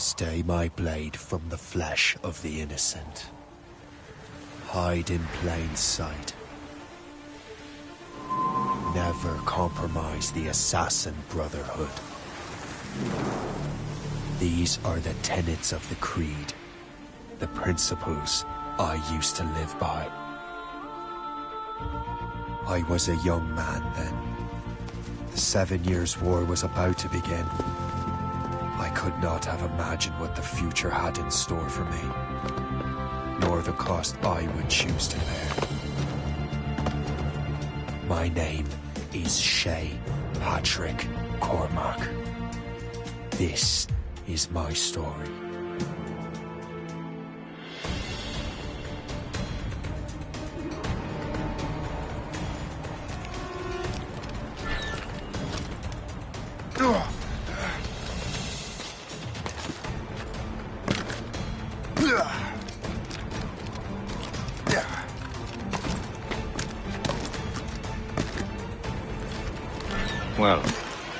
Stay my blade from the flesh of the innocent. Hide in plain sight. Never compromise the assassin brotherhood. These are the tenets of the creed, the principles I used to live by. I was a young man then. The 7 Years' War was about to begin. I could not have imagined what the future had in store for me, nor the cost I would choose to bear. My name is Shay Patrick Cormac. This is my story. Well,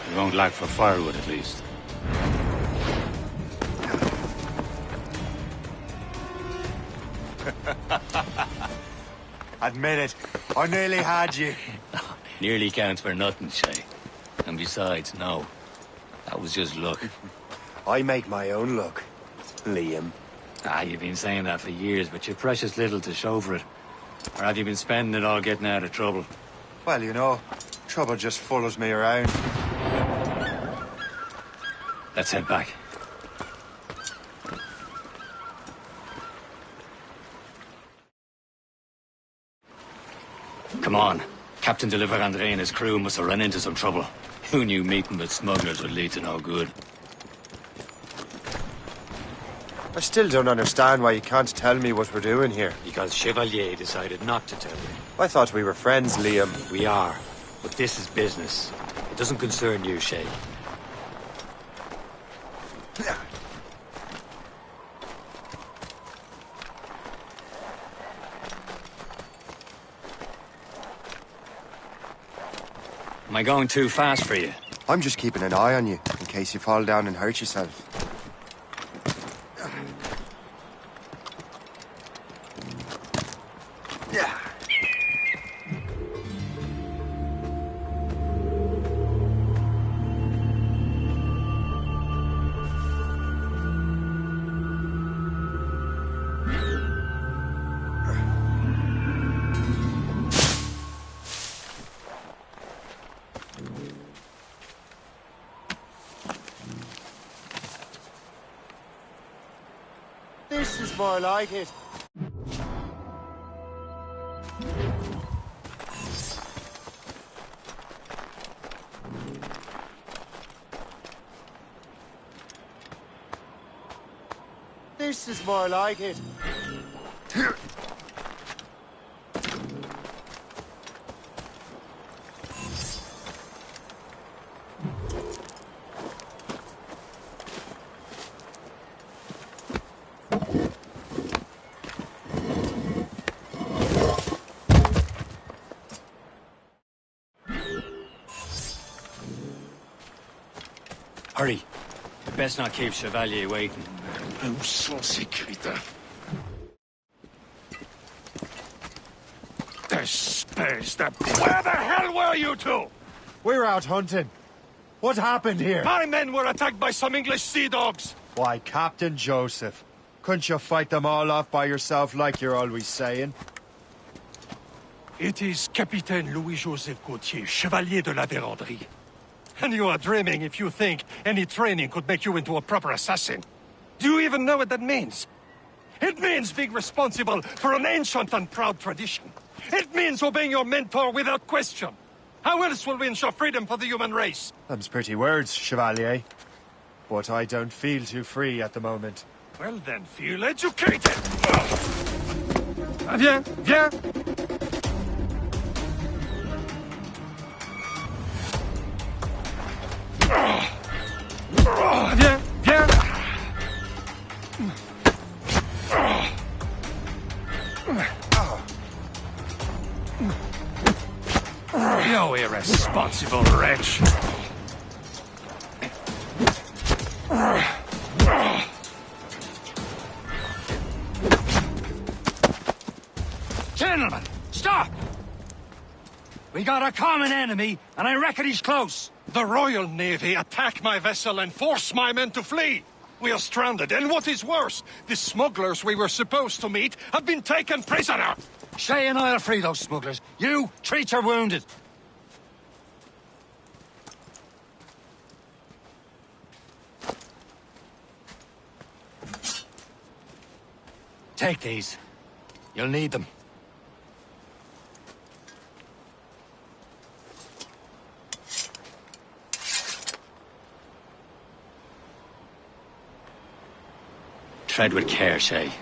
we won't lack for firewood at least. Admit it, I nearly had you. Nearly counts for nothing, Shay. And besides, no. That was just luck. I make my own luck, Liam. You've been saying that for years, but you've precious little to show for it. Or have you been spending it all getting out of trouble? Well, you know, trouble just follows me around. Let's head back. Come on. Captain de Andre and his crew must have run into some trouble. Who knew meeting with smugglers would lead to no good? I still don't understand why you can't tell me what we're doing here. Because Chevalier decided not to tell me. I thought we were friends, Liam. We are. But this is business. It doesn't concern you, Shay. Am I going too fast for you? I'm just keeping an eye on you, in case you fall down and hurt yourself. This is more like it. This is more like it. Hurry. You best not keep Chevalier waiting. Où sont ces crétins? Espèce de... Where the hell were you two? We're out hunting. What happened here? My men were attacked by some English sea dogs. Why, Captain Joseph. Couldn't you fight them all off by yourself like you're always saying? It is Capitaine Louis-Joseph Gauthier, Chevalier de la Vérendrye. And you are dreaming if you think any training could make you into a proper assassin. Do you even know what that means? It means being responsible for an ancient and proud tradition. It means obeying your mentor without question. How else will we ensure freedom for the human race? Them's pretty words, Chevalier. But I don't feel too free at the moment. Well then, feel educated! Viens, viens! Viens, viens! You irresponsible wretch! Gentlemen, stop! We got a common enemy, and I reckon he's close. The Royal Navy attack my vessel and force my men to flee. We are stranded, and what is worse, the smugglers we were supposed to meet have been taken prisoner. Shay and I'll free those smugglers. You, treat your wounded. Take these. You'll need them. Tread with care, Shay.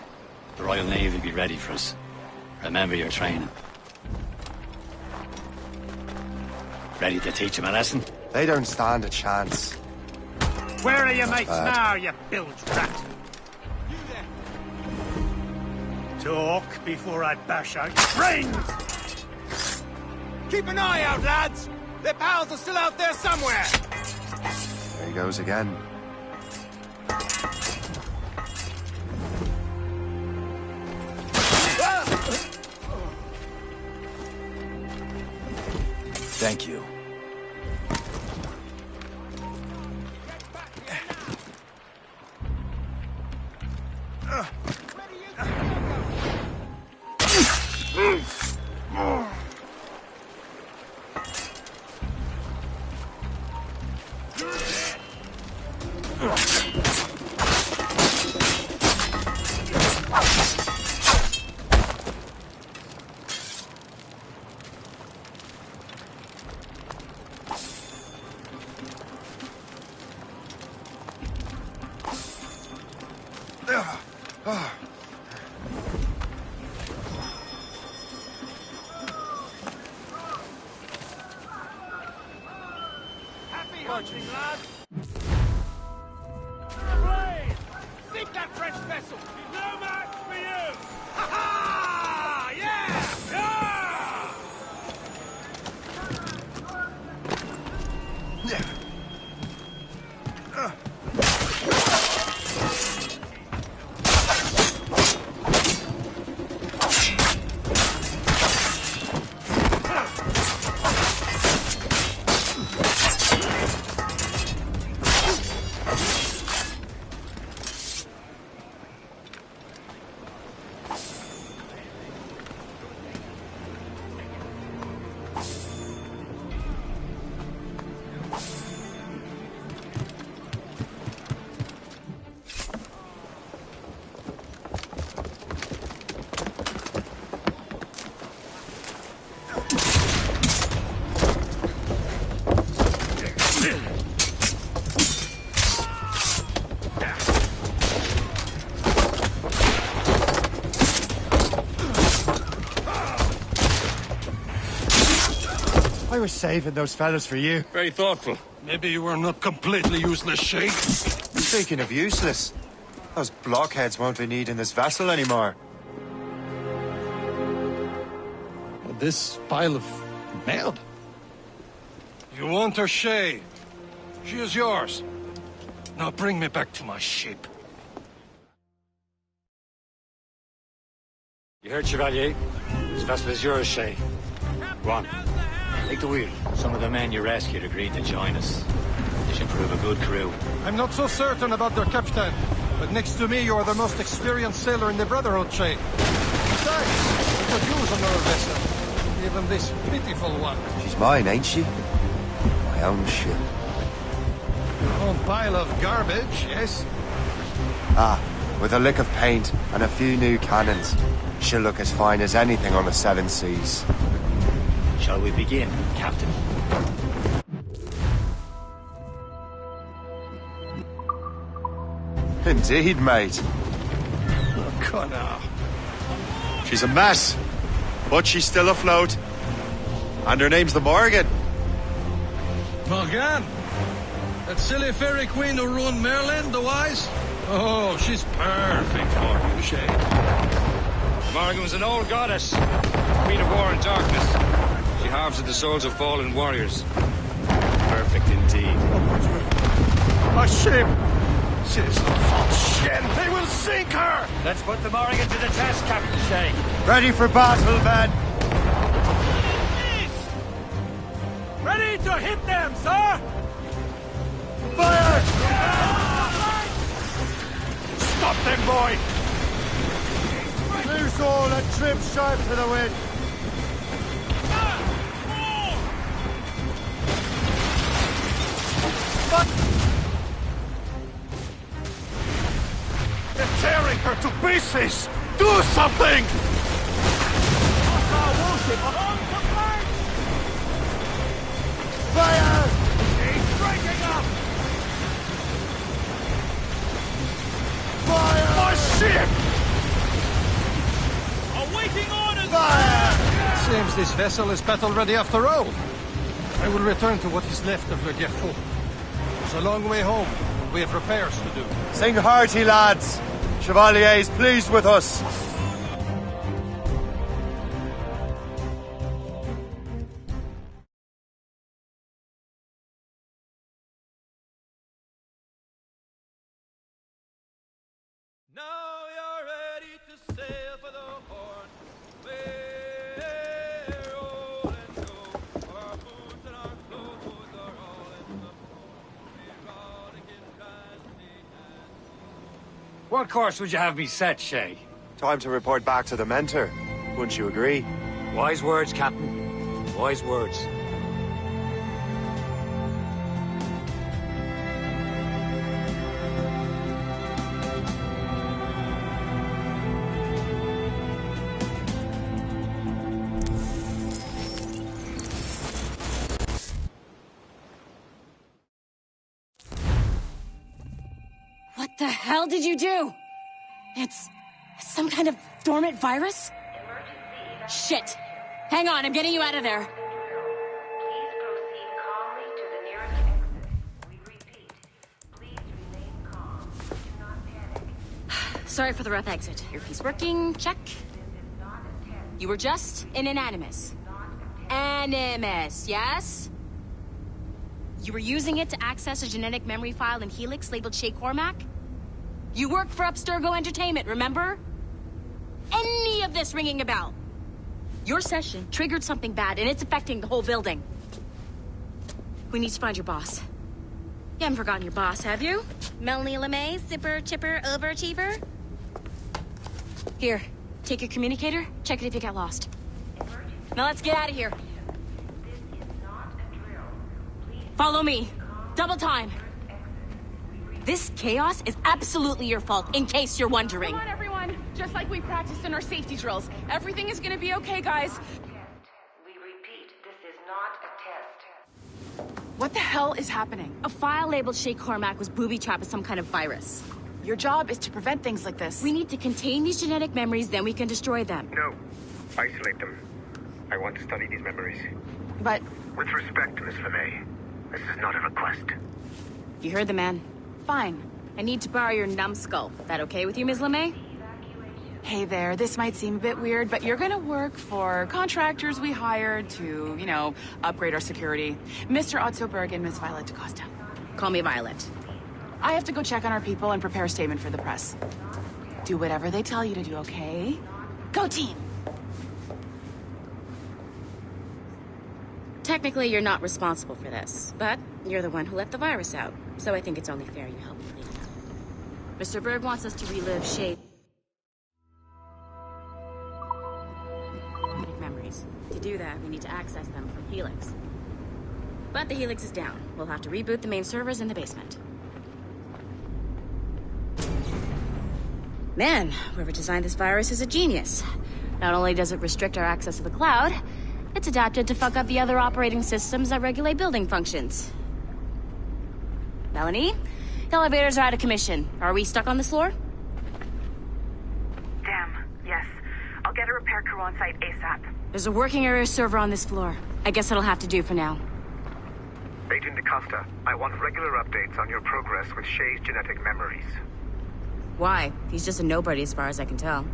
The Royal Navy will be ready for us. Remember your training. Ready to teach them a lesson? They don't stand a chance. Where are your mates now, you bilge rat? Talk before I bash out your brains! Keep an eye out, lads! Their pals are still out there somewhere! There he goes again. Thank you. Happy hunting, lads! Blaze! Sink that French vessel! No match for you! Ha ha! Yeah! I was saving those fellas for you. Very thoughtful. Maybe you were not completely useless, Shay. Speaking of useless, those blockheads won't be needing this vessel anymore. This pile of mail? You want her, Shay? She is yours. Now bring me back to my ship. You heard, Chevalier? This vessel is yours, Shay. Go on. Take the wheel. Some of the men you rescued agreed to join us. They should prove a good crew. I'm not so certain about their captain, but next to me you are the most experienced sailor in the Brotherhood, Shay. Besides, we could use another vessel. Even this pitiful one. She's mine, ain't she? My own ship. Your own pile of garbage, yes? Ah, with a lick of paint and a few new cannons, she'll look as fine as anything on the seven seas. Shall we begin, Captain? Indeed, mate. Oh, Connor. She's a mess, but she's still afloat. And her name's the Morgan. Morgan? That silly fairy queen who ruined Merlin, the wise? Oh, she's perfect for you, Shay. Morgan was an old goddess, queen of war and darkness. She harvested the souls of fallen warriors. Perfect indeed. My ship! She's a false shin! They will sink her! Let's put the Morrigan to the test, Captain Shay. Ready for battle, men! Ready to hit them, sir! Fire! Stop them, boy! Loose all and trim sharp to the wind! They're tearing her to pieces! Do something! Fire! He's breaking up! Fire! My ship! Awaiting orders! Fire! Seems this vessel is battle-ready after all. I will return to what is left of Le Guerfou. It's a long way home. We have repairs to do. Sing hearty, lads! Chevalier is pleased with us. Now you're ready to sail for the Horn. We're old and go. Our boots and our clothes are all in the port. We're all again rising and What course would you have me set, Shay? Time to report back to the mentor. Wouldn't you agree? Wise words, Captain. Wise words. What the hell did you do? It's some kind of dormant virus? Shit! Hang on, I'm getting you out of there. Please proceed calmly to the nearest exit. We repeat, please remain calm. Do not panic. Sorry for the rough exit. Earpiece working, check. This is not a test. You were just in an animus. Animus, yes? You were using it to access a genetic memory file in Helix labeled Shay Cormac? You worked for Abstergo Entertainment, remember? Any of this ringing a bell? Your session triggered something bad, and it's affecting the whole building. We need to find your boss. You haven't forgotten your boss, have you? Melanie LeMay, zipper, chipper, overachiever? Here, take your communicator, check it if you got lost. Now let's get out of here. This is not a drill. Please Follow me. Double time. This chaos is absolutely your fault, in case you're wondering. Come on, everyone. Just like we practiced in our safety drills. Everything is gonna be okay, guys. test. We repeat, this is not a test. What the hell is happening? A file labeled Shay Cormac was booby-trapped with some kind of virus. Your job is to prevent things like this. We need to contain these genetic memories, then we can destroy them. No. Isolate them. I want to study these memories. But With respect, Miss LeMay, this is not a request. You heard the man. fine. I need to borrow your numbskull. That okay with you, Ms. LeMay? Hey there, this might seem a bit weird, but you're gonna work for contractors we hired to, upgrade our security. Mr. Otto Berg and Miss Violet DaCosta. Call me Violet. I have to go check on our people and prepare a statement for the press. Do whatever they tell you to do, okay? Go team! Technically, you're not responsible for this, but you're the one who let the virus out, so I think it's only fair you help me clean it up. Mr. Berg wants us to relive Shay memories. To do that, we need to access them from Helix. But the Helix is down. We'll have to reboot the main servers in the basement. Man, whoever designed this virus is a genius. Not only does it restrict our access to the cloud, it's adapted to fuck up the other operating systems that regulate building functions. Melanie, the elevators are out of commission. Are we stuck on this floor? Damn, yes. I'll get a repair crew on site ASAP. There's a working area server on this floor. I guess that'll have to do for now. Agent DaCosta, I want regular updates on your progress with Shay's genetic memories. Why? He's just a nobody as far as I can tell.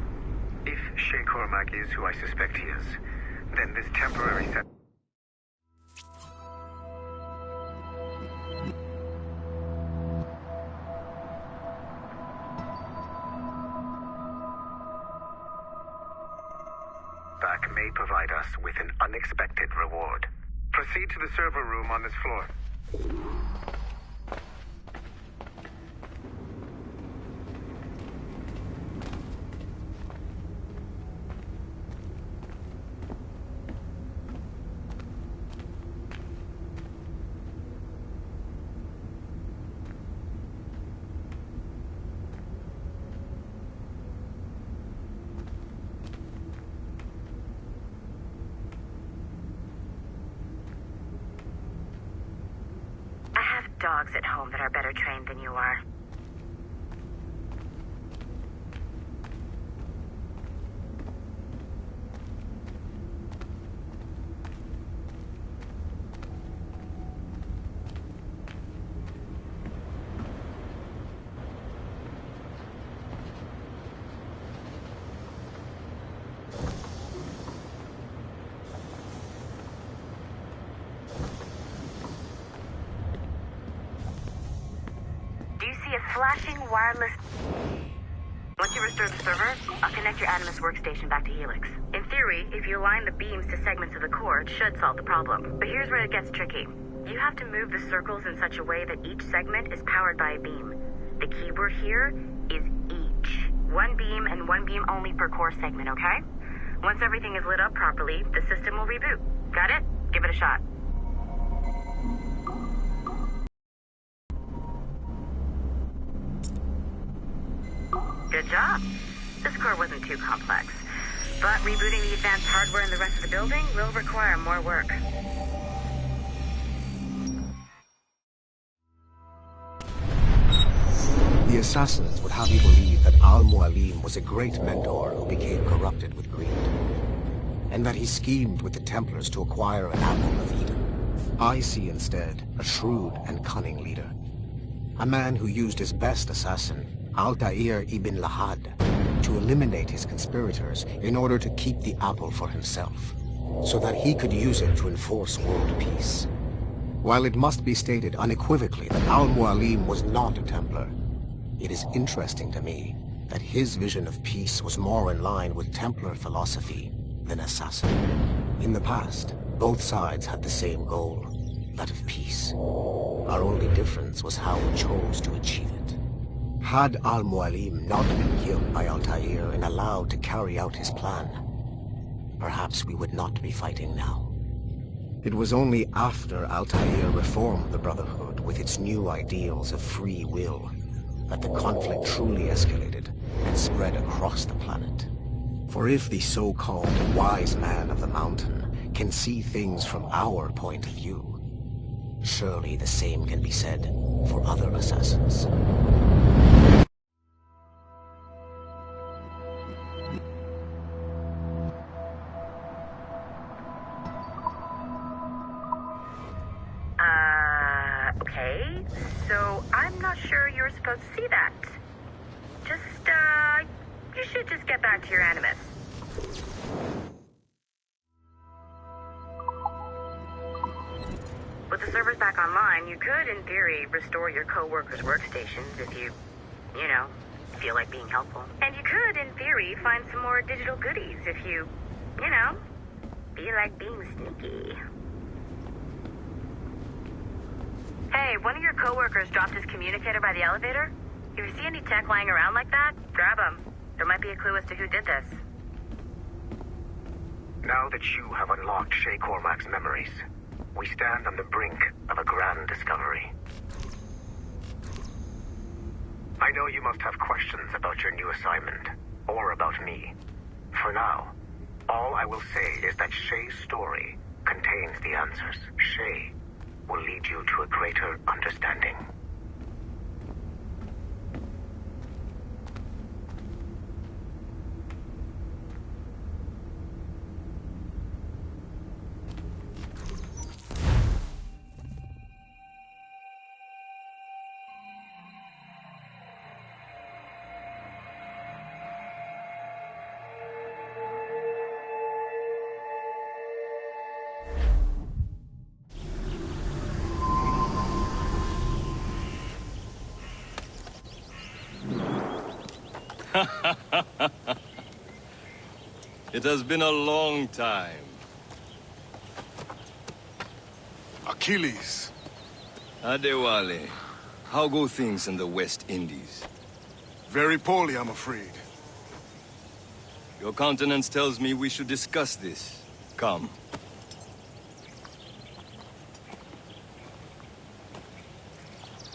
If Shay Cormac is who I suspect he is, then this temporary set... may provide us with an unexpected reward. Proceed to the server room on this floor. Dogs at home that are better trained than you are. Flashing wireless... Once you restore the server, I'll connect your Animus workstation back to Helix. In theory, if you align the beams to segments of the core, it should solve the problem. But here's where it gets tricky. You have to move the circles in such a way that each segment is powered by a beam. The keyword here is each. One beam and one beam only per core segment, okay? Once everything is lit up properly, the system will reboot. Got it? Give it a shot. Good job. This core wasn't too complex, but rebooting the advanced hardware in the rest of the building will require more work. The assassins would have you believe that Al-Mualim was a great mentor who became corrupted with greed, and that he schemed with the Templars to acquire an apple of Eden. I see instead a shrewd and cunning leader, a man who used his best assassin, Altair ibn Lahad, to eliminate his conspirators in order to keep the apple for himself, so that he could use it to enforce world peace. While it must be stated unequivocally that Al-Mualim was not a Templar, it is interesting to me that his vision of peace was more in line with Templar philosophy than assassin. In the past, both sides had the same goal, that of peace. Our only difference was how we chose to achieve it. Had Al-Mualim not been killed by Altair and allowed to carry out his plan, perhaps we would not be fighting now. It was only after Altair reformed the Brotherhood with its new ideals of free will that the conflict truly escalated and spread across the planet. For if the so-called wise man of the mountain can see things from our point of view, surely the same can be said for other assassins. Okay, so I'm not sure you're supposed to see that. You should just get back to your Animus. With the servers back online, you could, in theory, restore your co-workers' workstations if you feel like being helpful. And you could, in theory, find some more digital goodies if you feel like being sneaky. Hey, one of your co-workers dropped his communicator by the elevator. If you see any tech lying around like that, grab them. There might be a clue as to who did this. Now that you have unlocked Shay Cormac's memories, we stand on the brink of a grand discovery. I know you must have questions about your new assignment, or about me. For now, all I will say is that Shay's story contains the answers. Shay will lead you to a greater understanding. It has been a long time. Achilles. Adewale, how go things in the West Indies? Very poorly, I'm afraid. Your countenance tells me we should discuss this. Come.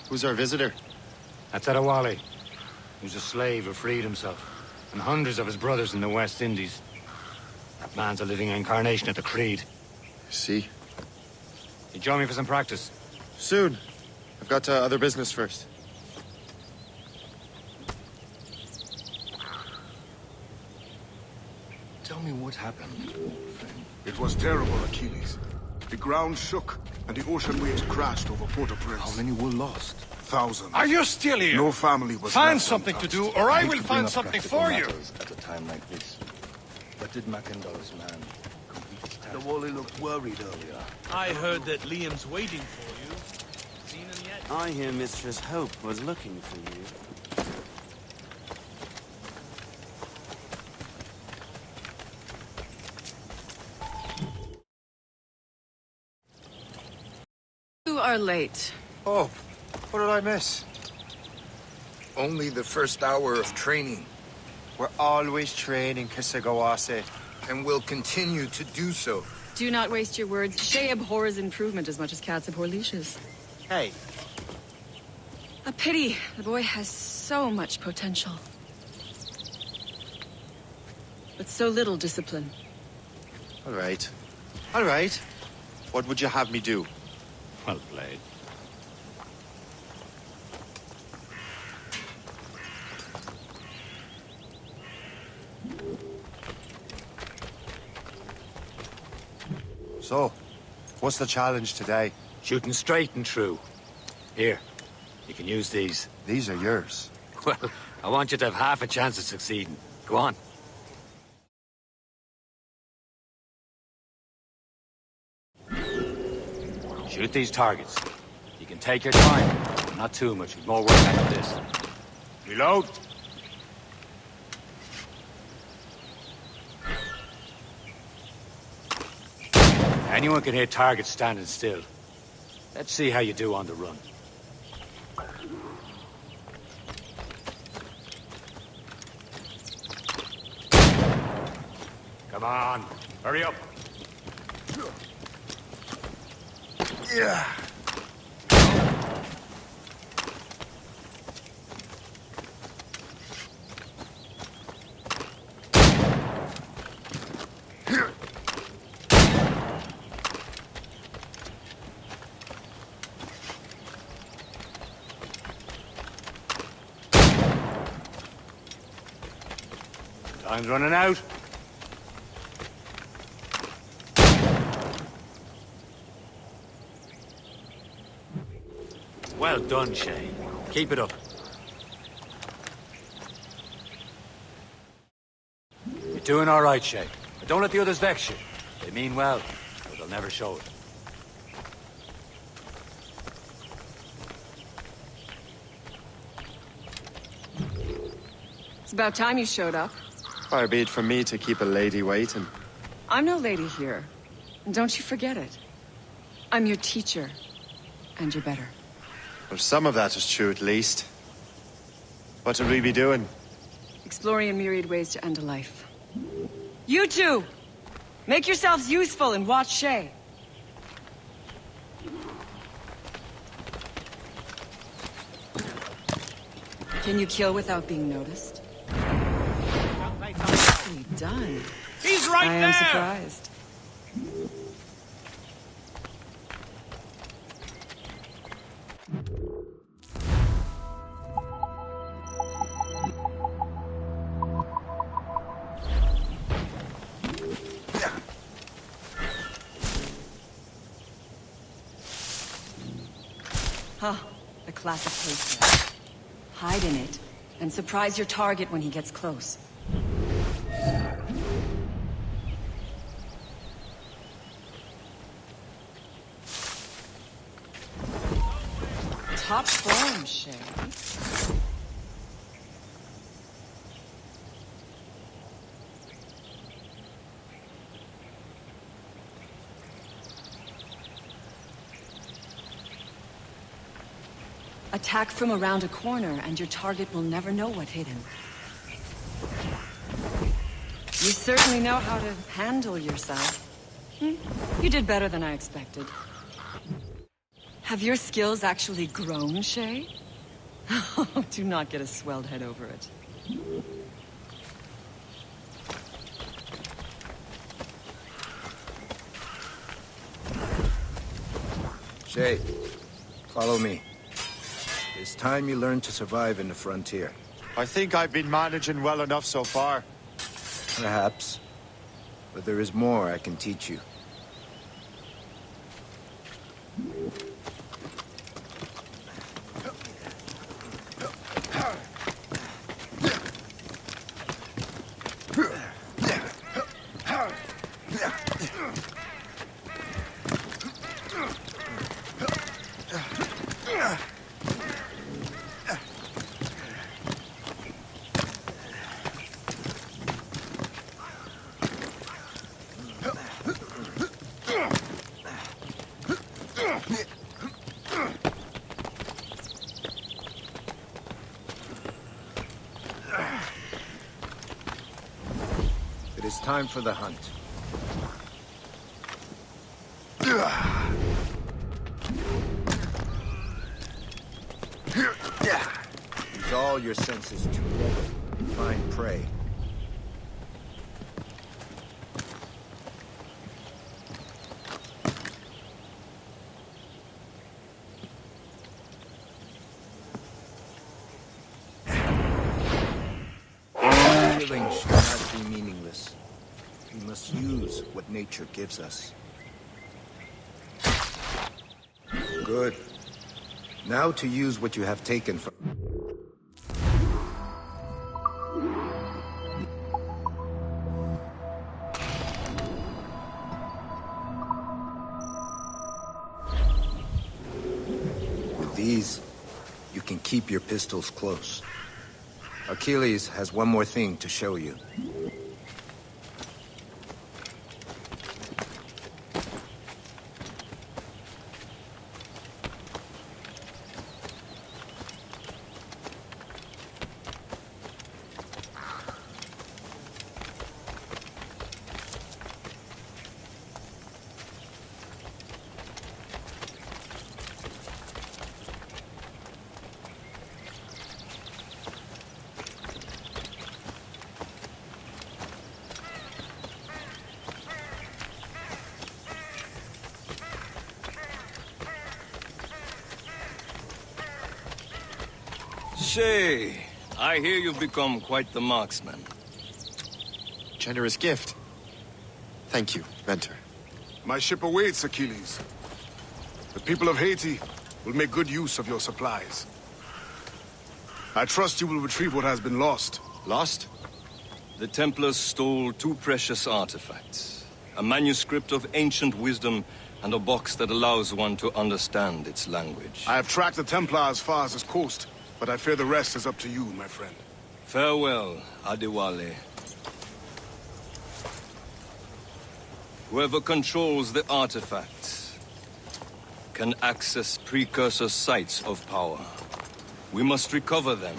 Who's our visitor? That's Adewale. He was a slave who freed himself. And hundreds of his brothers in the West Indies. That man's a living incarnation of the Creed. See? You join me for some practice? Soon. I've got other business first. Tell me what happened, old friend. It was terrible, Achilles. The ground shook, and the ocean waves crashed over Port-au-Prince. How many were lost? Thousands. Are you still here? No family was Find left something to untouched. do, or I hate will to bring find up something practical for you. matters at a time like this. But did Mackendall's man complete his task? The Wally looked worried earlier. I heard that Liam's waiting for you. Seen him yet? I hear Mistress Hope was looking for you. You are late. Oh, what did I miss? Only the first hour of training. We're always training, Kisagawase. And will continue to do so. Do not waste your words. Shay abhors improvement as much as cats abhor leashes. Hey. A pity. The boy has so much potential. But so little discipline. All right. All right. What would you have me do? Well played. So, what's the challenge today? Shooting straight and true. Here, you can use these. These are yours. Well, I want you to have half a chance of succeeding. Go on. Shoot these targets. You can take your time. Not too much. We've more work after this. Reload. Anyone can hit targets standing still. Let's see how you do on the run. Come on, hurry up. Yeah. Time's running out. Well done, Shay. Keep it up. You're doing all right, Shay. But don't let the others vex you. They mean well, but they'll never show it. It's about time you showed up. Far be it from me to keep a lady waiting. I'm no lady here. And don't you forget it. I'm your teacher. And you're better. Well, some of that is true, at least. What should we be doing? Exploring a myriad ways to end a life. You two! Make yourselves useful and watch Shay. Can you kill without being noticed? Nicely done. He's right I there! am surprised. Huh, the classic poster. Hide in it, and surprise your target when he gets close. Top form, Shay. Attack from around a corner, and your target will never know what hit him. You certainly know how to handle yourself. You did better than I expected. Have your skills actually grown, Shay? Do not get a swelled head over it. Shay, follow me. It's time you learn to survive in the frontier. I think I've been managing well enough so far. Perhaps. But there is more I can teach you. It is time for the hunt. Use all your senses to find prey. Killing should not be meaningless. We must use what nature gives us. Good. Now to use what you have taken from... With these, you can keep your pistols close. Achilles has one more thing to show you. Shay, I hear you've become quite the marksman. Generous gift. Thank you, Mentor. My ship awaits, Achilles. The people of Haiti will make good use of your supplies. I trust you will retrieve what has been lost. Lost? The Templars stole 2 precious artifacts. A manuscript of ancient wisdom and a box that allows one to understand its language. I have tracked the Templar as far as this coast, but I fear the rest is up to you, my friend. Farewell, Adewale. Whoever controls the artifacts can access precursor sites of power. We must recover them,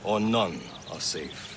or none are safe.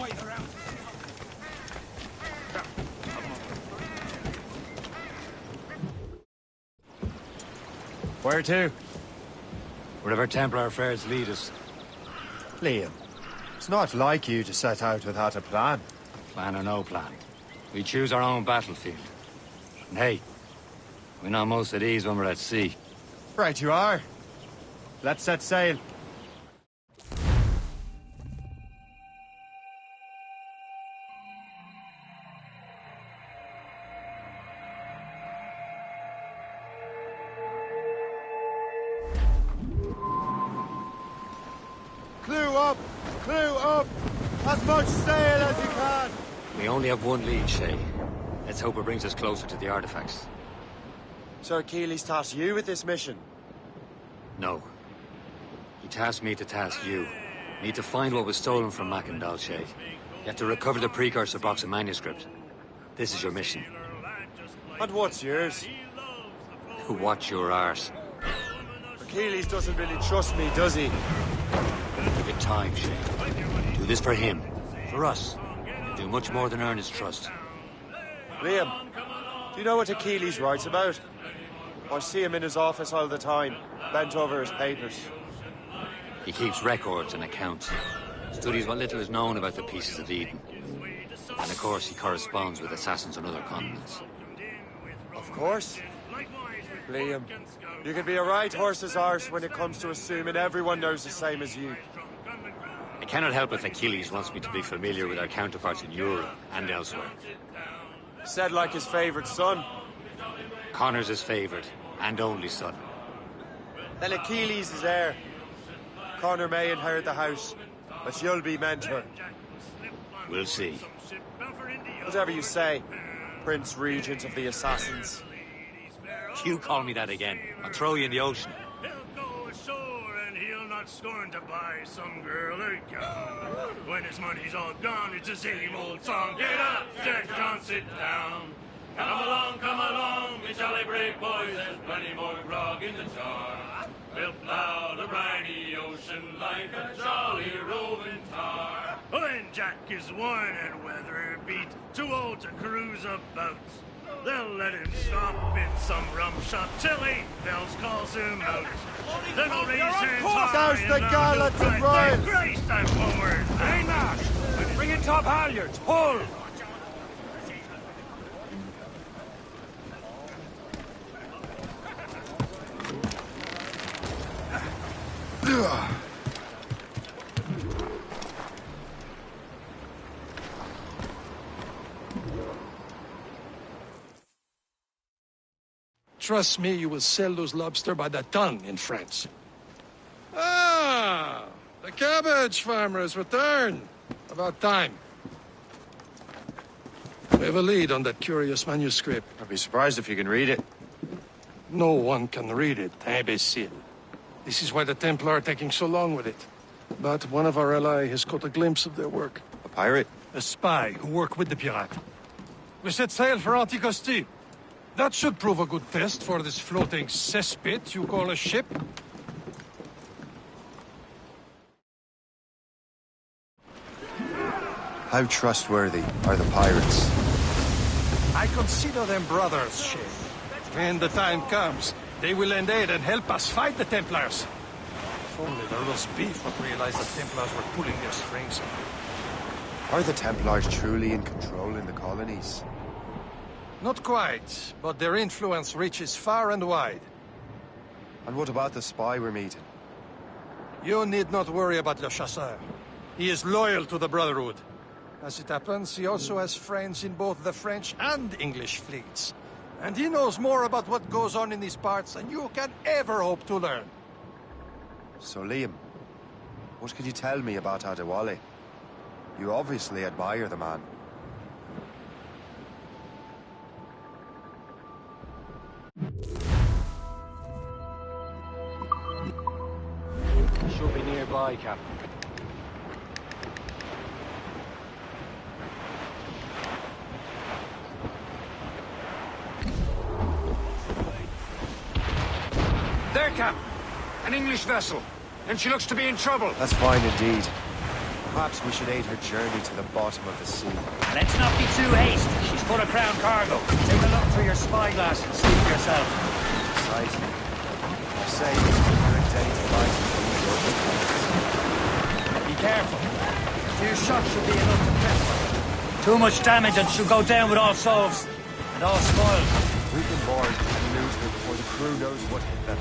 wait around. Where to? Wherever Templar affairs lead us. Liam, it's not like you to set out without a plan. Plan or no plan. We choose our own battlefield. And hey, we know most at ease when we're at sea. Right you are. Let's set sail. Clew up! Clew up! As much sail as you can! We only have one lead, Shay. Let's hope it brings us closer to the artifacts. Sir Keeley's tasked you with this mission. No. He tasked me to task you. Need to find what was stolen from Mackandal, Shay. You have to recover the precursor box of manuscript. This is your mission. And what's yours? Watch your arse. Achilles doesn't really trust me, does he? Give it time, Shay. Do this for him. For us. Do much more than earn his trust. Liam, do you know what Achilles writes about? I see him in his office all the time, bent over his papers. He keeps records and accounts. Studies what little is known about the pieces of Eden. And of course, he corresponds with assassins on other continents. Of course. Liam, you can be a right horse's arse when it comes to assuming everyone knows the same as you. I cannot help if Achilles wants me to be familiar with our counterparts in Europe and elsewhere. Said like his favourite son. Connor's his favourite, and only son. Then Achilles is heir. Connor may inherit the house, but you'll be mentor. We'll see. Whatever you say, Prince Regent of the Assassins. You call me that again, I'll throw you in the ocean. He'll go ashore and he'll not scorn to buy some girl a gown. When his money's all gone, it's the same old song. Get up, Jack John, sit down. Come along, me jolly brave boys, there's plenty more grog in the jar. We'll plow the briny ocean like a jolly roving tar. When Jack is worn and weather beat, too old to cruise about, they'll let him stop in some rum shop till 8 bells calls him out. Then he'll raise hands high Douse the gallants and royals! Christ, I'm forward! Hang on! Bring in top halyards! Pull! Trust me, you will sell those lobster by the ton in France. Ah! The cabbage farmer has returned. About time. We have a lead on that curious manuscript. I'd be surprised if you can read it. No one can read it, imbecile. This is why the Templar are taking so long with it. But one of our allies has caught a glimpse of their work. A pirate? A spy who worked with the pirate. We set sail for Anticosti. That should prove a good test for this floating cesspit you call a ship. How trustworthy are the pirates? I consider them brothers, Shay. When the time comes, they will lend aid and help us fight the Templars. If only the roast beef would realize the Templars were pulling their strings. Are the Templars truly in control in the colonies? Not quite, but their influence reaches far and wide. And what about the spy we're meeting? You need not worry about Le Chasseur. He is loyal to the Brotherhood. As it happens, he also has friends in both the French and English fleets. And he knows more about what goes on in these parts than you can ever hope to learn. So, Liam, what can you tell me about Adewale? You obviously admire the man. Should be nearby, Captain. There, Captain. An English vessel. And she looks to be in trouble. That's fine indeed. Perhaps we should aid her journey to the bottom of the sea. Let's not be too hasty. She's full of crown cargo. Take a look through your spyglass and see for yourself. Right. I say this good day tonight. Be careful. A few shots should be enough to prep her. Too much damage and she'll go down with all souls. And all spoiled. We can board and loot her before the crew knows what hit them.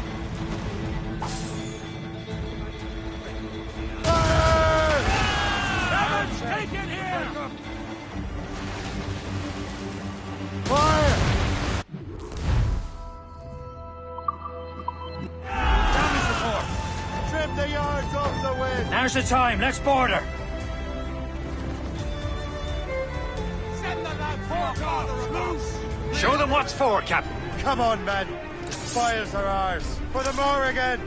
Take it here! Fire! Damage report. Trim the yards off the wind! Now's the time. Let's board her. Send the lads loose! Show them what's for, Captain. Come on, men. The spoils are ours. For the more again.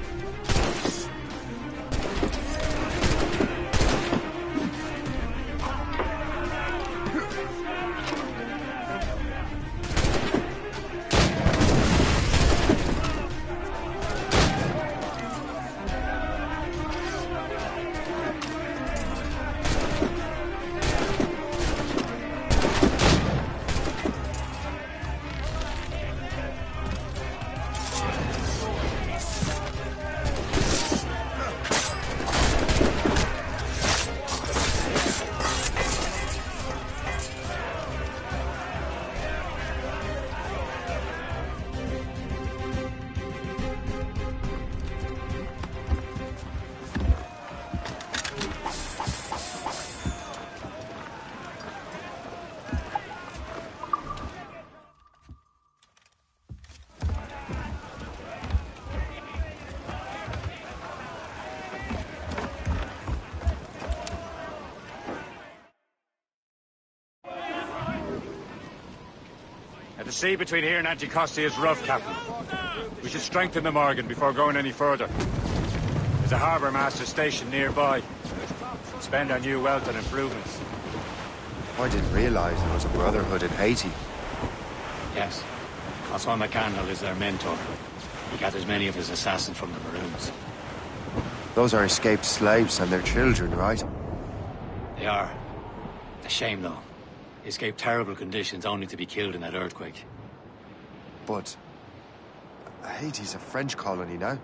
The sea between here and Anticosti is rough, Captain. We should strengthen the Morgan before going any further. There's a harbour master station nearby. Spend our new wealth on improvements. I didn't realize there was a brotherhood in Haiti. Yes. Osman McCandle is their mentor. He gathers many of his assassins from the Maroons. Those are escaped slaves and their children, right? They are. A shame, though. They escaped terrible conditions only to be killed in that earthquake. But Haiti's a French colony now.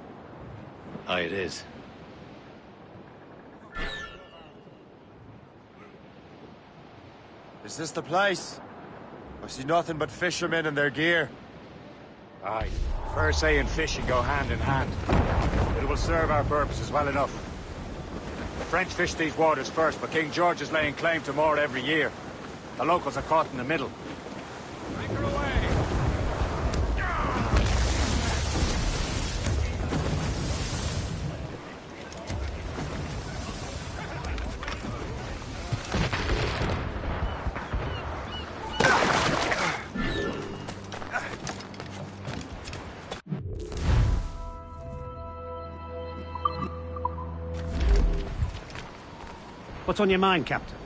Aye, it is. Is this the place? I see nothing but fishermen and their gear. Aye. Fair say and fishing go hand in hand. But it will serve our purposes well enough. The French fish these waters first, but King George is laying claim to more every year. The locals are caught in the middle. Anchor away! What's on your mind, Captain?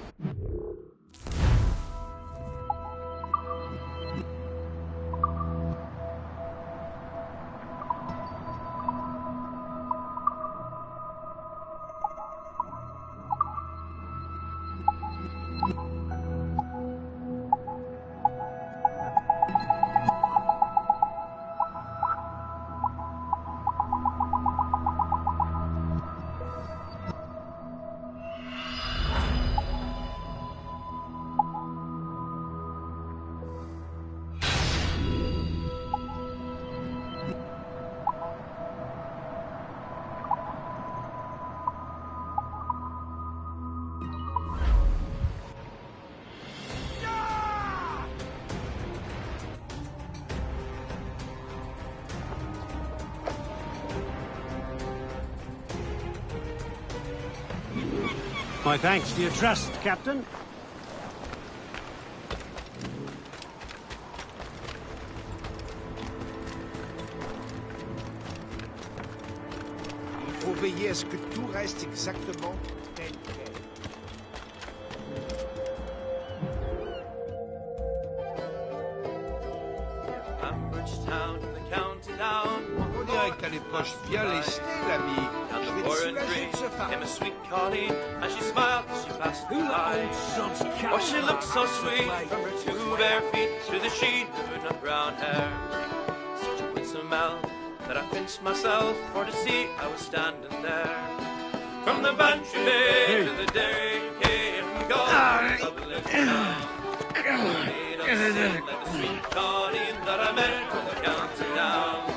My thanks for your trust, Captain. Il faut veiller à ce que tout reste exactement tel quel. Ambridge Town in the county down. que t'as les poches bien lestées, l'ami. Down Je the vais te pouring soulager green de ce fardeau. came a sweet Colleen, and she smiled as she passed me by. Oh, she looked so sweet from her two bare feet to the sheen of her nut brown hair. Such a winsome mouth that I pinched myself for to see I was standing there. From the Bantry Bay to the Derry Quay and Galway to Dublin town. Made us sing like the sweet Colleen that I met on the county down.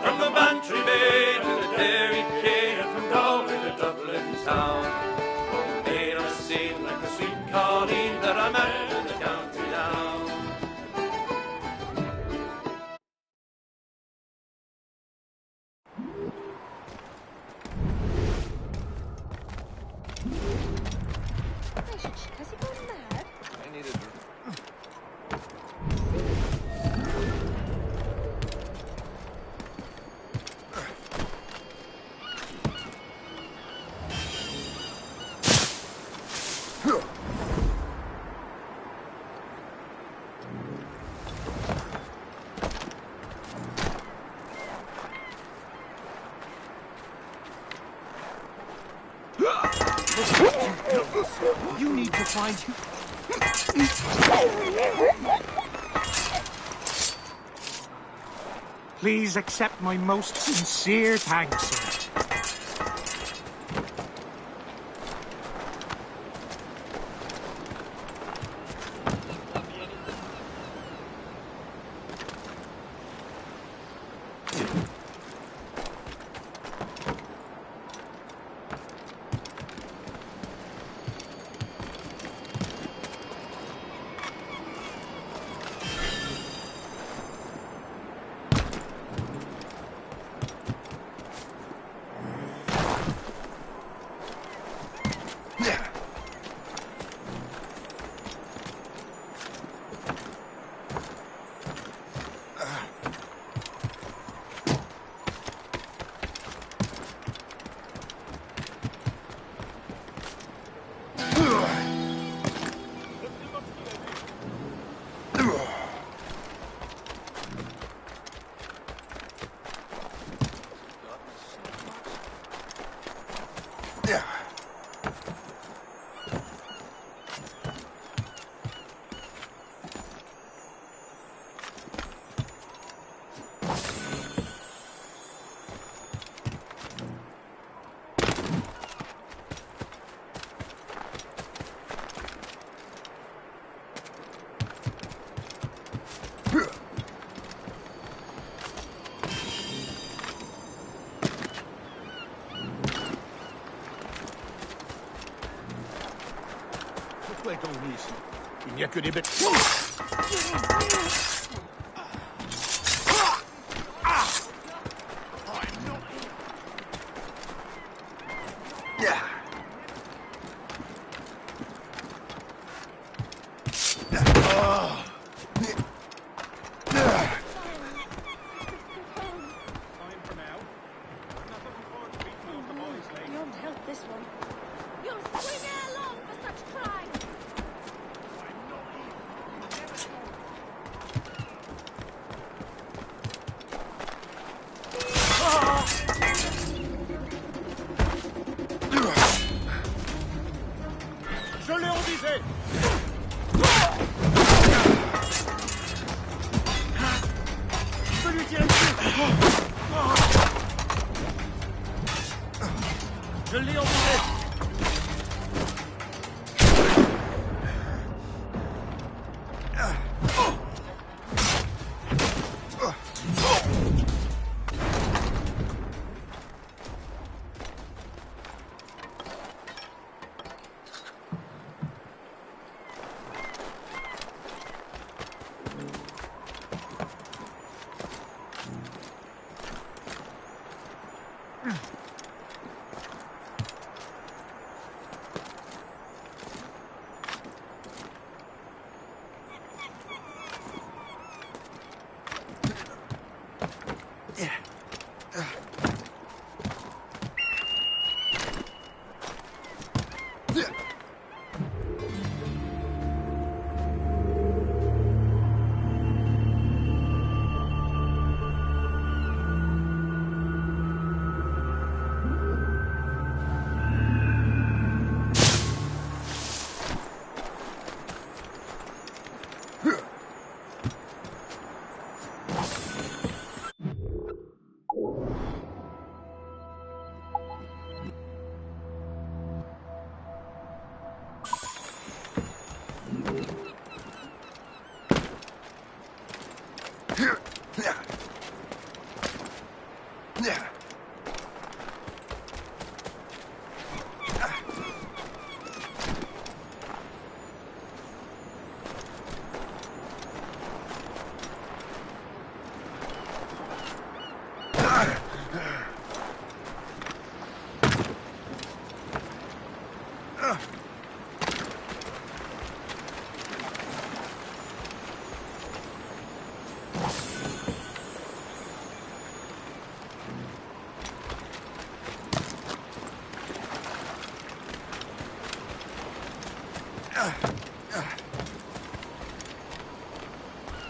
From the Bantry Bay to the Derry Quay and from Galway to Dublin town. Oh, made us seem like the sweet Colleen that I met in the county down. Has he gone mad? I need a drink. You need to find him. Please accept my most sincere thanks, sir. Pourquoi est-on venu ici? Il n'y a que des bêtes. Beyond help, this one. You'll swing ere long for such crime! Je l'ai envisé. Je peux lui tirer dessus. Je l'ai envisé.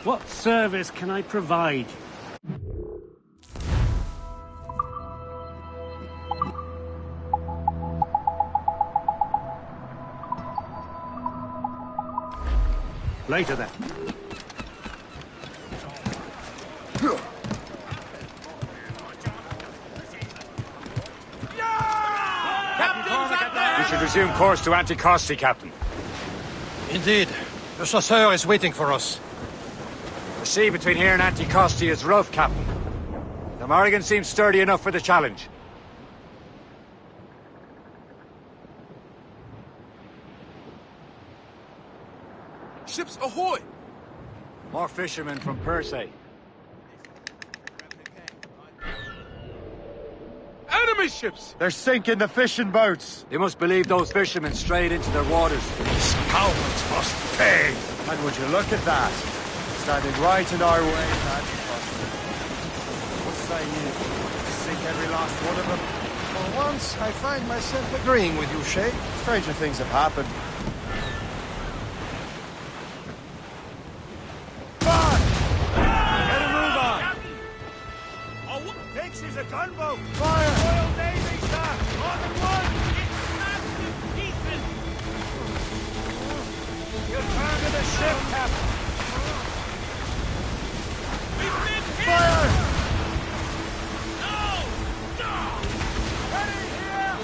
What service can I provide? Later then. We should resume course to Anticosti, Captain. Indeed. The chasseur is waiting for us. The sea between here and Anticosti is rough, Captain. The Morrigan seems sturdy enough for the challenge. Ships ahoy! More fishermen from Persay. Enemy ships! They're sinking the fishing boats. They must believe those fishermen strayed into their waters. Scoundrels must pay! And would you look at that? Standing right in our way, Anticosti. What say you? Sink every last one of them? For once, I find myself agreeing with you, Shay. Stranger things have happened. Is a gunboat! Fire! Royal Navy, sir! On the one! It's smashed to pieces! You turn to the ship, Captain! We've been hit! Fire! No! No! Ready here!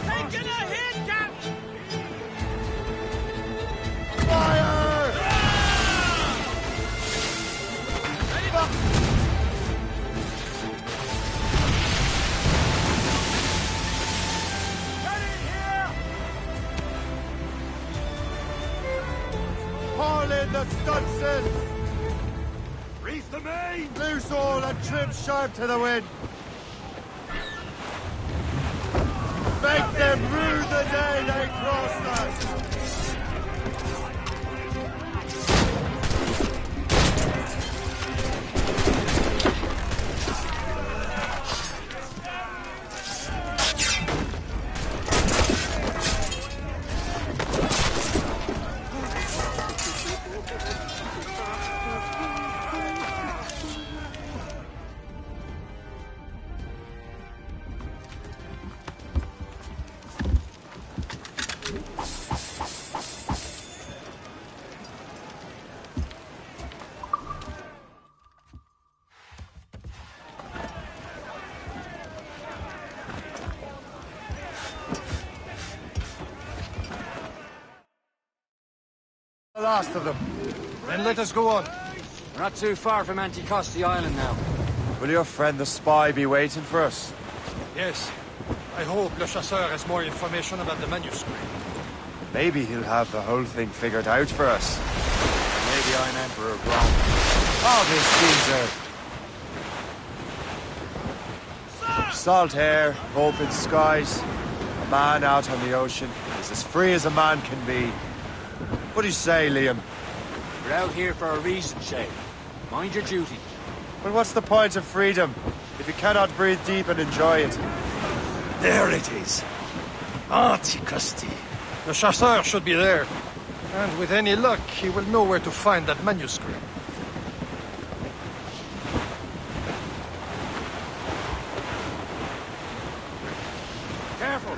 Taking a hit, Captain! Fire! Haul in the stunsails! Reef the main! Loose all and trim sharp to the wind! Make them rue the day they crossed us! The last of them. Then let us go on. We're not too far from Anticosti Island now. Will your friend the spy be waiting for us? Yes. I hope Le Chasseur has more information about the manuscript. Maybe he'll have the whole thing figured out for us. Maybe I'm Emperor wrong. Oh, this Caesar! Salt air, open skies. A man out on the ocean is as free as a man can be. What do you say, Liam? We're out here for a reason, Shay. Mind your duty. Well, what's the point of freedom if you cannot breathe deep and enjoy it? There it is. Anticosti. The Chasseur should be there. And with any luck, he will know where to find that manuscript. Careful!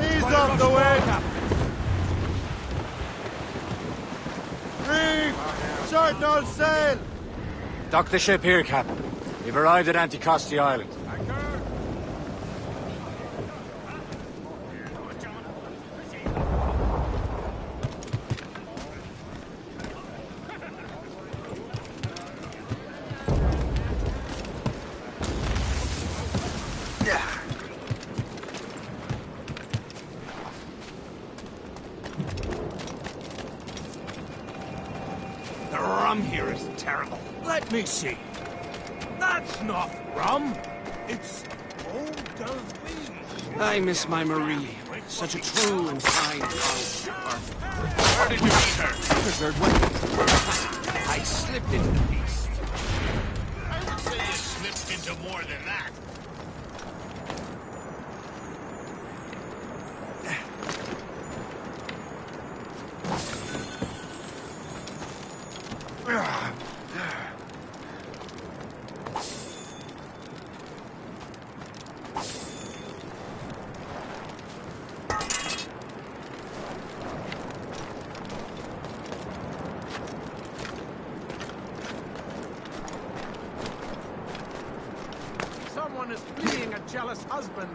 Ease off the wind! Reef! Short all sail! Dock the ship here, Captain. We've arrived at Anticosti Island. Let me see. That's not rum. It's eau de vie. I miss my Marie. Such a true and kind housekeeper. Where did you meet her? The third way. I slipped into the feast. I would say you slipped into more than that. Someone is fleeing a jealous husband.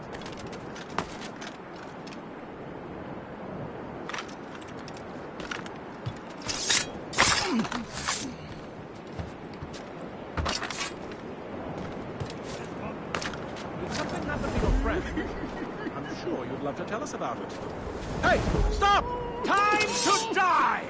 Did something happen to your friend? I'm sure you'd love to tell us about it. Hey, stop! Time to die!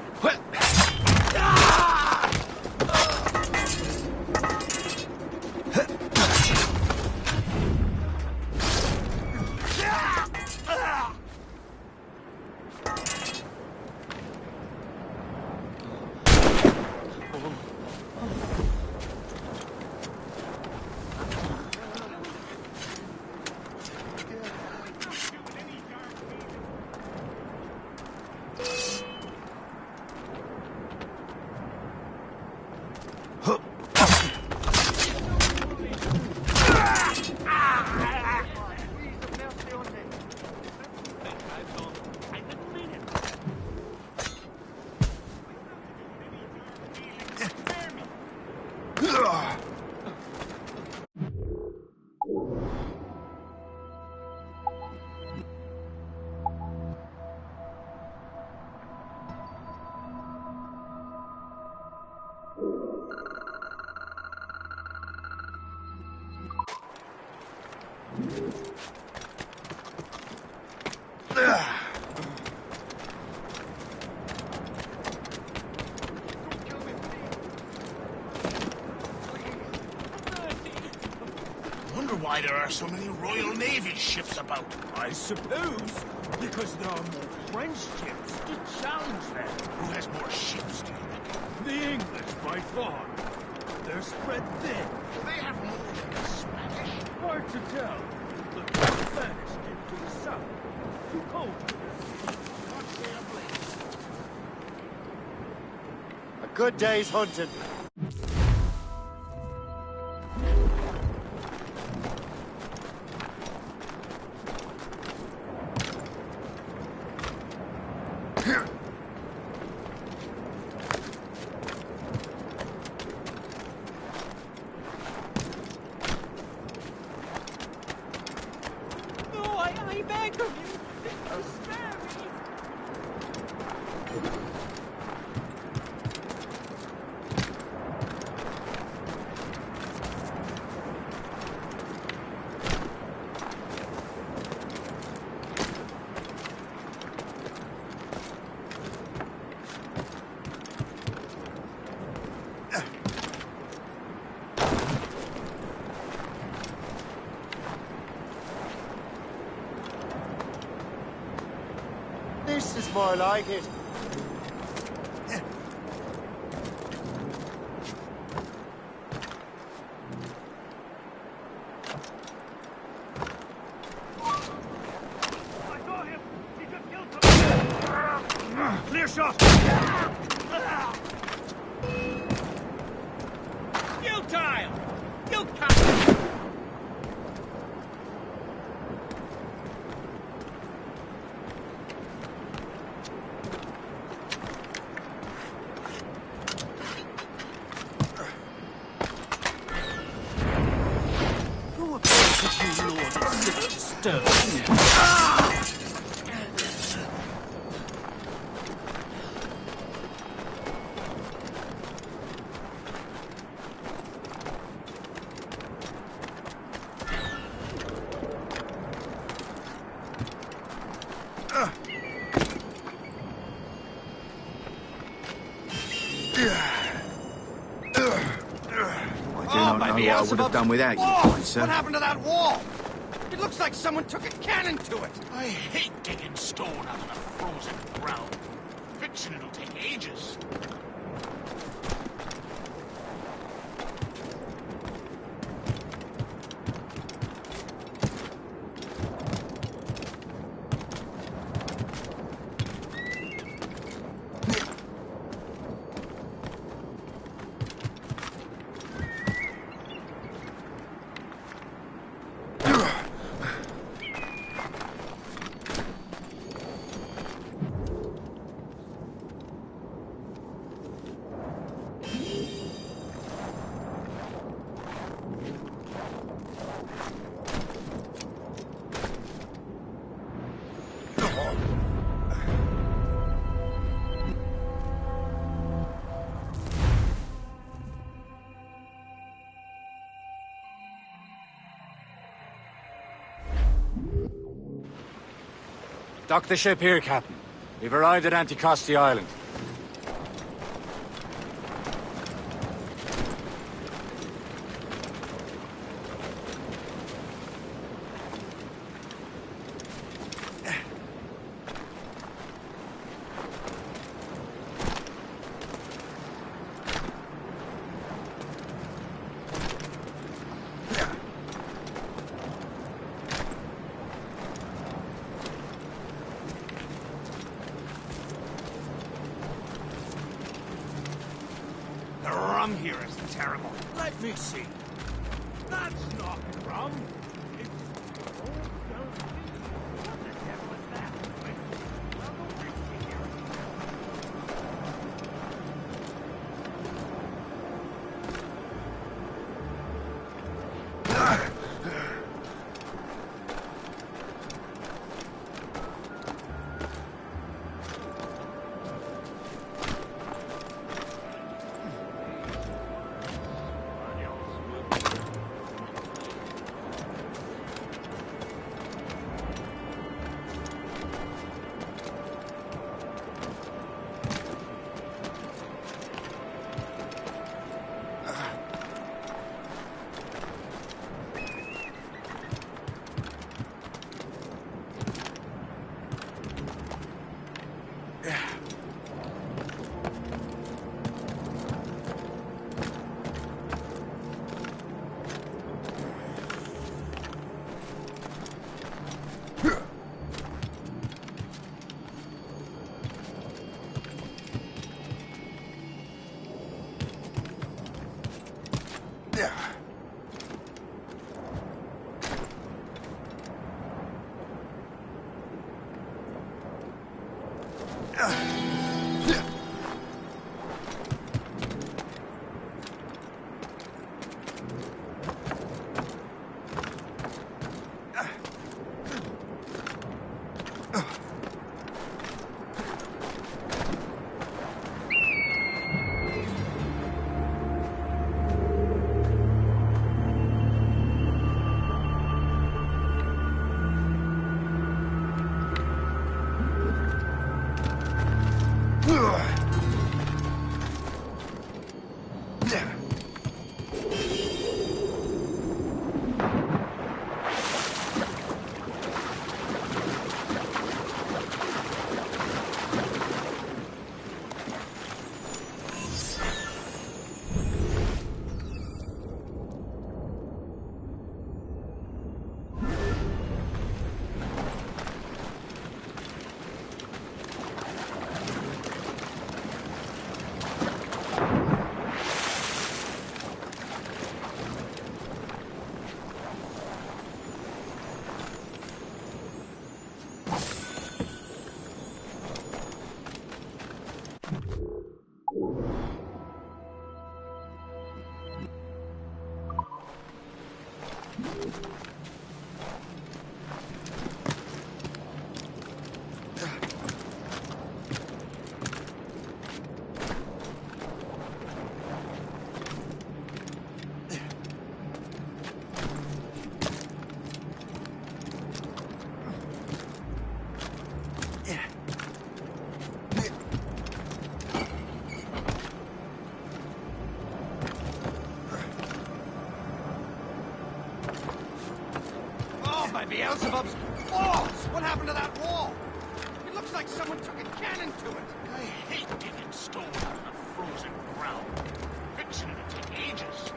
Wonder why there are so many Royal Navy ships about. I suppose because there are more French ships to challenge them. Who has more ships, do you reckon? The English, by far. They're spread thin. Do they have more than the Spanish? Hard to tell. But the Spanish did to the south. Too cold. A good day's hunting. I beg of you. Oh, spare me. This is more like it. Clear shot! Futile! You can't! Who appointed you lord of such disturbance? know what I would have done without you, kind sir. What happened to that wall? It looks like someone took a cannon to it. I hate digging stone out of the frozen ground. Fixing it'll take ages. Dock the ship here, Captain. We've arrived at Anticosti Island. The rum here is terrible. Let me see. That's not rum. It's what the devil is that? Beelzebub's walls! What happened to that wall? It looks like someone took a cannon to it. I hate digging stone out of the frozen ground. Fixing it'll take ages.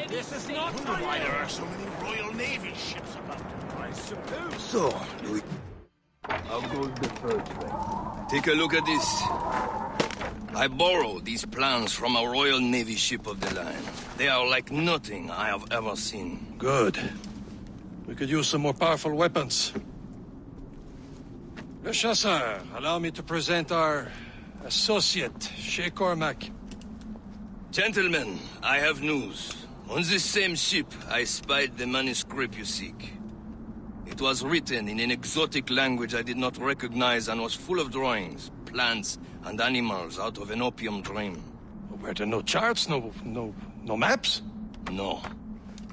This is not Why there are so many Royal Navy ships about? I suppose. So, Louis. How goes the first one? Take a look at this. I borrowed these plans from a Royal Navy ship of the line. They are like nothing I have ever seen. Good. We could use some more powerful weapons. Le Chasseur, allow me to present our associate, Shay Cormac. Gentlemen, I have news. On this same ship, I spied the manuscript you seek. It was written in an exotic language I did not recognize and was full of drawings, plants, and animals out of an opium dream. Were there no charts, no maps? No.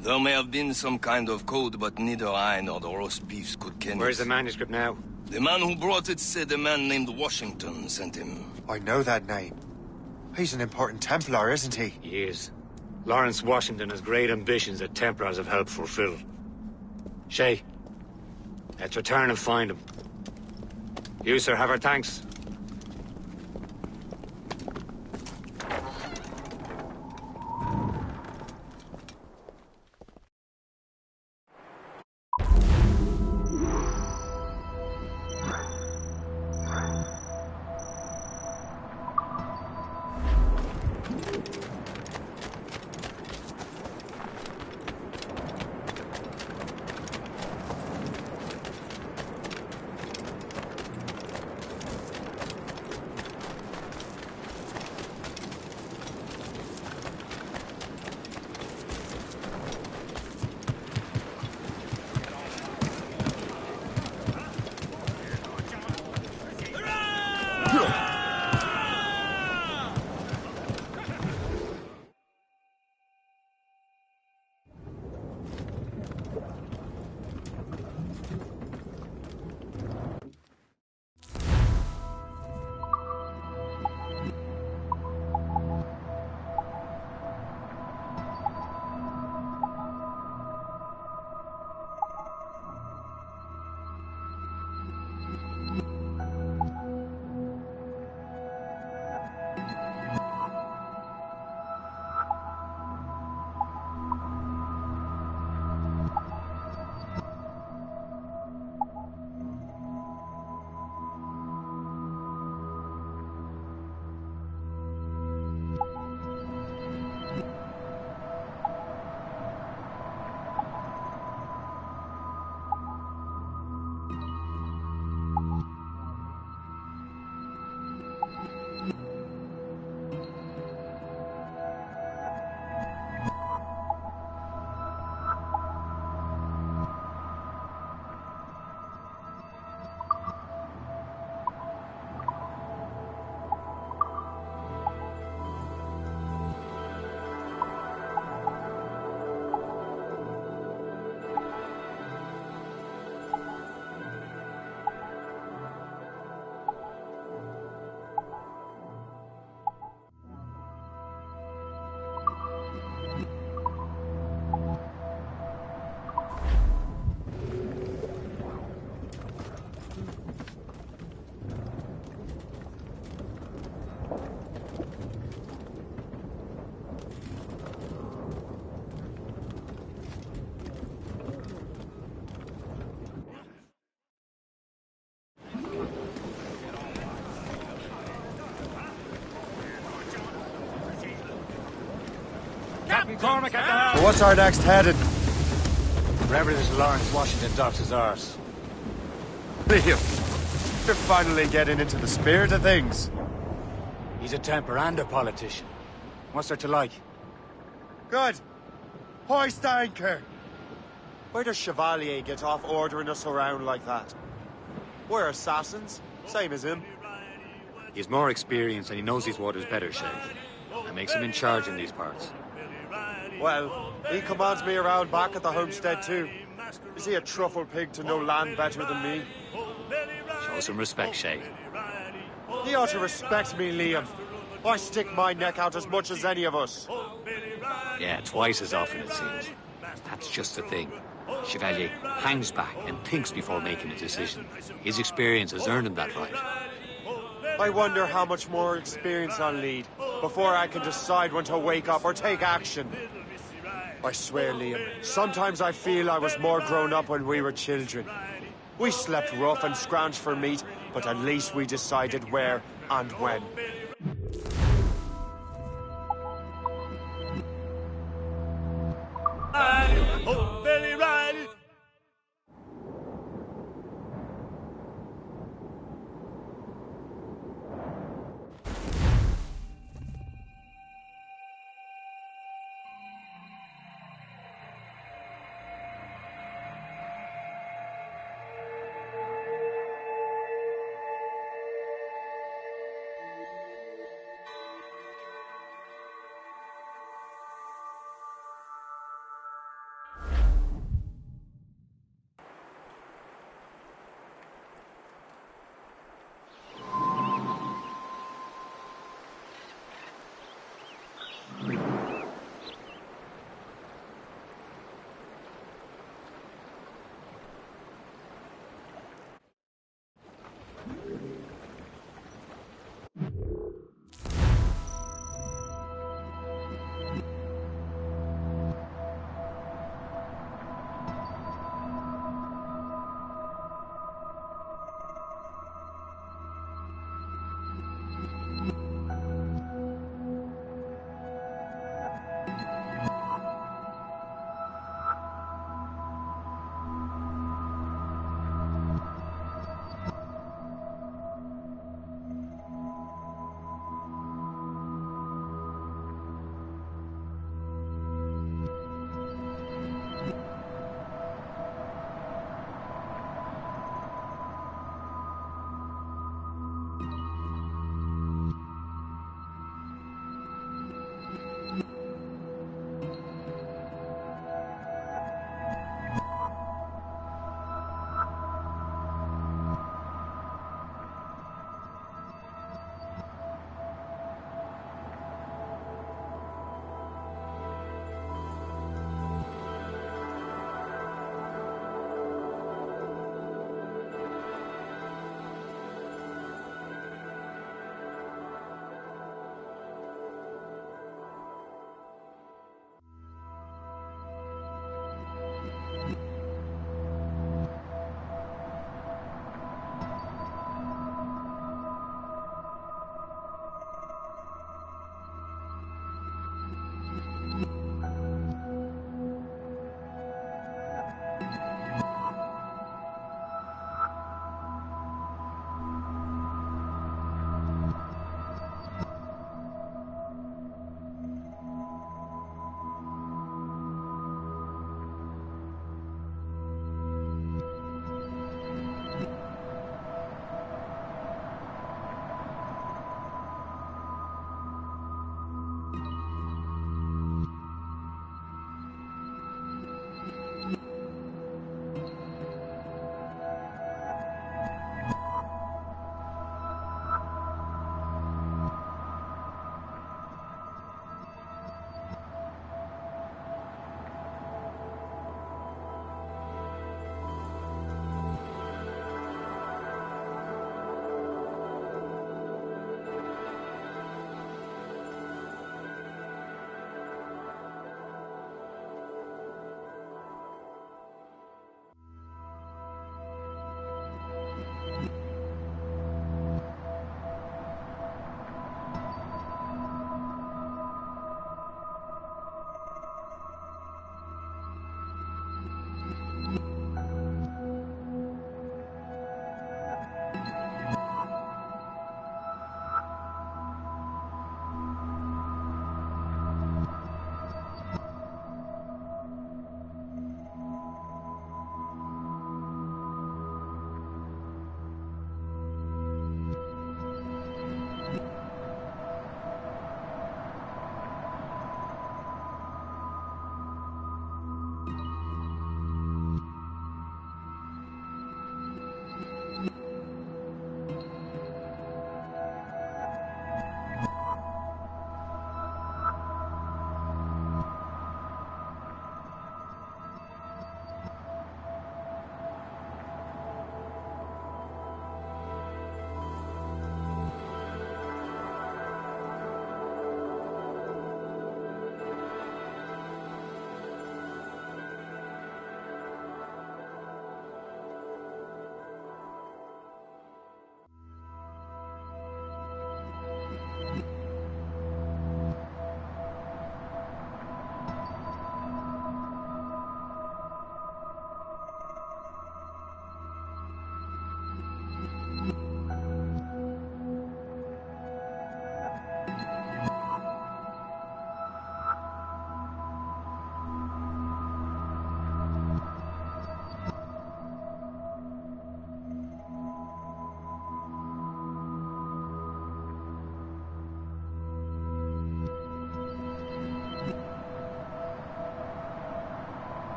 There may have been some kind of code, but neither I nor the roast beefs could ken it. Where's the manuscript now? The man who brought it said a man named Washington sent him. I know that name. He's an important Templar, isn't he? He is. Lawrence Washington has great ambitions that Templars have helped fulfill. Shay, let's return and find him. You, sir, have our thanks. Cormac at the helm! So what's our next heading? Wherever this Lawrence Washington docks is ours. Liam, you're finally getting into the spirit of things. He's a temper and a politician. What's there to like? Good. Hoist anchor. Where does Chevalier get off ordering us around like that? We're assassins, same as him. He's more experienced and he knows these waters better, Shay. That makes him in charge in these parts. Well, he commands me around back at the homestead too. Is he a truffle pig to know land better than me? Show some respect, Shay. He ought to respect me, Liam. I stick my neck out as much as any of us. Yeah, twice as often it seems. That's just the thing. Chevalier hangs back and thinks before making a decision. His experience has earned him that right. I wonder how much more experience I'll need before I can decide when to wake up or take action. I swear, Liam, sometimes I feel I was more grown up when we were children. We slept rough and scrounged for meat, but at least we decided where and when. Oh.